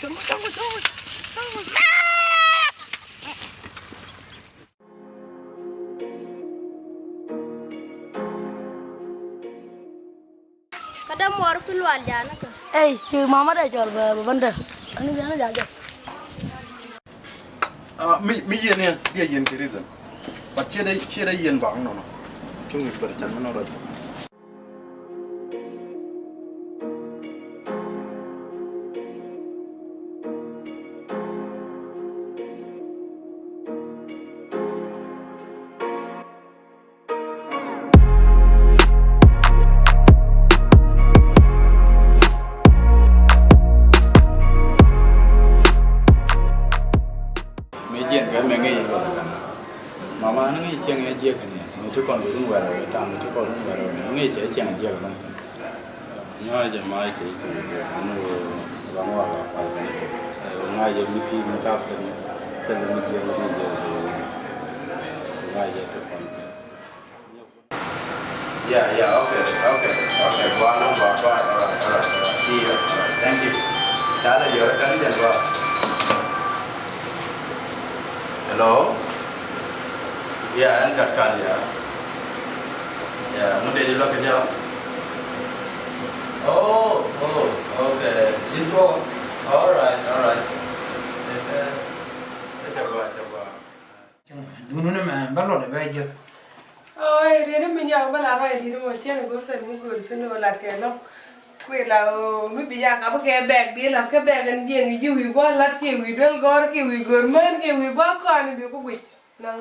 Kadang muar keluar jana ke? Cik mama dah jual benda. Anu jana jaga. Mi yen ya, dia yen kirisan. But chere yen bang no. Cuma bercan menurut. Mama nó nghĩ chuyện nghe giết cái này, người thứ con cũng về rồi, tao người thứ con cũng về rồi, nó nghĩ chuyện giết cái lắm. Ngay giờ mai chỉ tụi nó vắng hoa là phải, ngay giờ mình đi mình cắt cái này, cái này mình giết cái này, ngay giờ tụi con. Yeah, okay. Go on, alright. See you. Thank you. Đã là giờ cái này rồi. Hello. Yeah, anh gạt can ya. Yeah, muốn đi đâu cái nào? Oh, okay. Intro. Alright. Chào qua. Dulu ni mah baru dah baca. Ôi, thế nên mình nhớ mà làm vậy thì nó mới tiếng cũng sẽ cũng gửi xin nó lạt cái lắm. Quên là mới bây giờ các cái bag đi là cái bag anh gì người yêu quá lát kia người đơn gói kia người gửi men kia người quá con thì biết có quỵt. Nè.